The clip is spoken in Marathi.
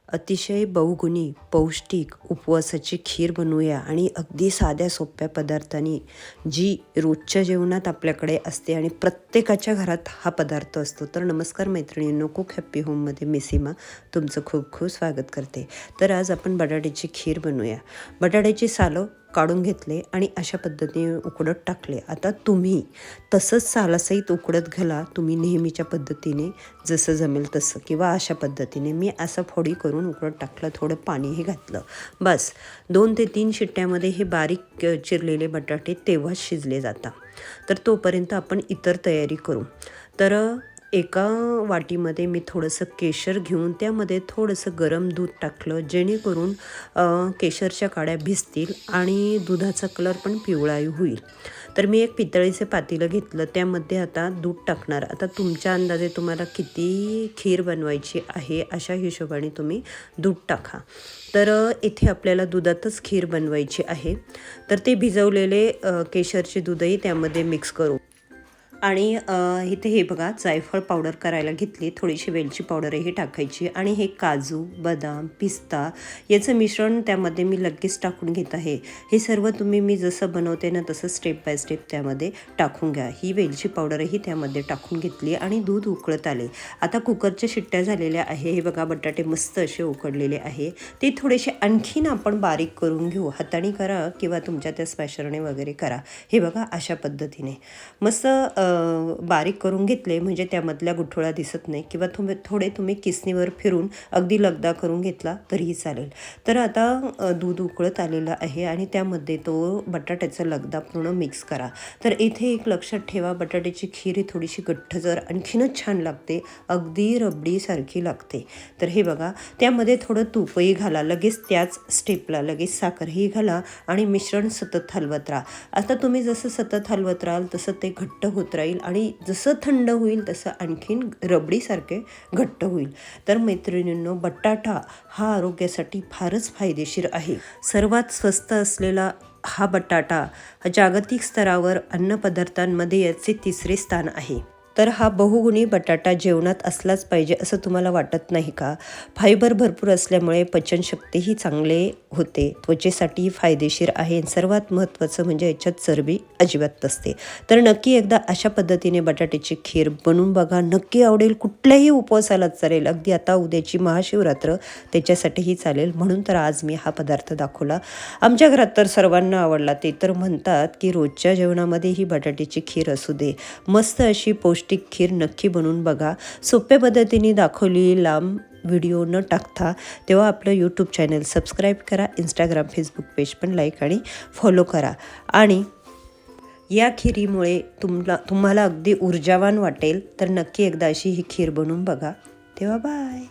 अतिशय बहुगुणी पौष्टिक उपवासाची खीर बनवूया आणि अगदी साध्या सोप्या पदार्थांनी जी रोजच्या जेवणात आपल्याकडे असते आणि प्रत्येकाच्या घरात हा पदार्थ असतो. तर नमस्कार मैत्रिणींनो, कुक हॅप्पी होममध्ये मी सीमा तुमचं खूप खूप स्वागत करते. तर आज आपण बटाट्याची खीर बनवूया. बटाट्याची सालं काढून घेतले आणि अशा पद्धतीने उकडत टाकले. आता तुम्ही तसंच सालासहित उकडत घाला, तुम्ही नेहमीच्या पद्धतीने जसं जमेल तसं, किंवा अशा पद्धतीने. मी असं फोडी करून उकडत टाकलं, थोडं पाणीही घातलं. बस 2 ते 3 शिट्ट्यामध्ये हे बारीक चिरलेले बटाटे तेव्हाच शिजले जातात. तर तोपर्यंत आपण इतर तयारी करू. तर एका वाटीमध्ये मी थोडंसं केशर घेऊन त्यामध्ये थोडंसं गरम दूध टाकलं, जेणेकरून केशरच्या काड्या भिजतील आणि दुधाचा कलर पण पिवळाही होईल. तर मी एक पितळीचे पातेलं घेतलं, त्यामध्ये आता दूध टाकणार. आता तुमच्या अंदाजे तुम्हाला किती खीर बनवायची आहे अशा हिशोबाने तुम्ही दूध टाका. तर इथे आपल्याला दुधातच खीर बनवायची आहे. तर ते भिजवलेले केशरचे दूधही त्यामध्ये मिक्स करू. आणि इथे हे बघा, जायफळ पावडर करायला घेतली, थोडीशी वेलची पावडरही टाकायची आणि हे काजू, बदाम, पिस्ता याचं मिश्रण त्यामध्ये मी लगेच टाकून घेत आहे. हे सर्व तुम्ही मी जसं बनवते ना तसं स्टेप बाय स्टेप त्यामध्ये टाकून घ्या. ही वेलची पावडरही त्यामध्ये टाकून घेतली आणि दूध उकळत आले. आता कुकरच्या शिट्ट्या झालेल्या आहे. हे बघा, बटाटे मस्त असे उकडलेले आहे. ते थोडेसे आणखीन आपण बारीक करून घेऊ. हाताने करा किंवा तुमच्या त्या स्मॅशरने वगैरे करा. हे बघा, अशा पद्धतीने मस्त बारीक करून घेतले, म्हणजे त्यामधल्या गुठळ्या दिसत नाही, किंवा थोडे तुम्ही किसणीवर फिरून अगदी लगदा करून घेतला तरीही चालेल. तर आता दूध उकळत आलेलं आहे आणि त्यामध्ये तो बटाट्याचा लगदा पूर्ण मिक्स करा. तर इथे एक लक्षात ठेवा, बटाट्याची खीर ही थोडीशी गठ्ठजर आणखीनच छान लागते, अगदी रबडीसारखी लागते. तर हे बघा, त्यामध्ये थोडं तूपही घाला, लगेच त्याच स्टेपला लगेच साखरही घाला आणि मिश्रण सतत हलवत राहा. आता तुम्ही जसं सतत हलवत राहाल तसं ते घट्ट होत राहील आणि जसं थंड होईल तसं आणखीन रबडीसारखे घट्ट होईल. तर मैत्रिणींनो, बटाटा हा आरोग्यासाठी फारच फायदेशीर आहे. सर्वात स्वस्त असलेला हा बटाटा जागतिक स्तरावर अन्नपदार्थांमध्ये याचे 3रे स्थान आहे. तर हा बहुगुणी बटाटा जेवणात असलाच पाहिजे असं तुम्हाला वाटत नाही का? फायबर भरपूर असल्यामुळे पचनशक्तीही चांगले होते, त्वचेसाठी फायदेशीर आहे. सर्वात महत्त्वाचं म्हणजे याच्यात चरबी अजिबात नसते. तर नक्की एकदा अशा पद्धतीने बटाट्याची खीर बनवून बघा, नक्की आवडेल. कुठल्याही उपवासाला चालेल, अगदी आता उद्याची महाशिवरात्र त्याच्यासाठीही चालेल. म्हणून तर आज मी हा पदार्थ दाखवला. आमच्या घरात तर सर्वांना आवडला. ते तर म्हणतात की रोजच्या जेवणामध्ये ही बटाट्याची खीर असू दे. मस्त अशी पौष्टिक खीर नक्की बनवून बघा. सोप्या पद्धतीने दाखवली, लांब व्हिडिओ न टाकता. तेव्हा आपलं यूट्यूब चॅनल सबस्क्राईब करा, इंस्टाग्राम फेसबुक पेज पण लाईक आणि फॉलो करा. आणि या खिरीमुळे तुम्हाला अगदी ऊर्जावान वाटेल. तर नक्की एकदा अशी ही खीर बनवून बघा. तेव्हा बाय.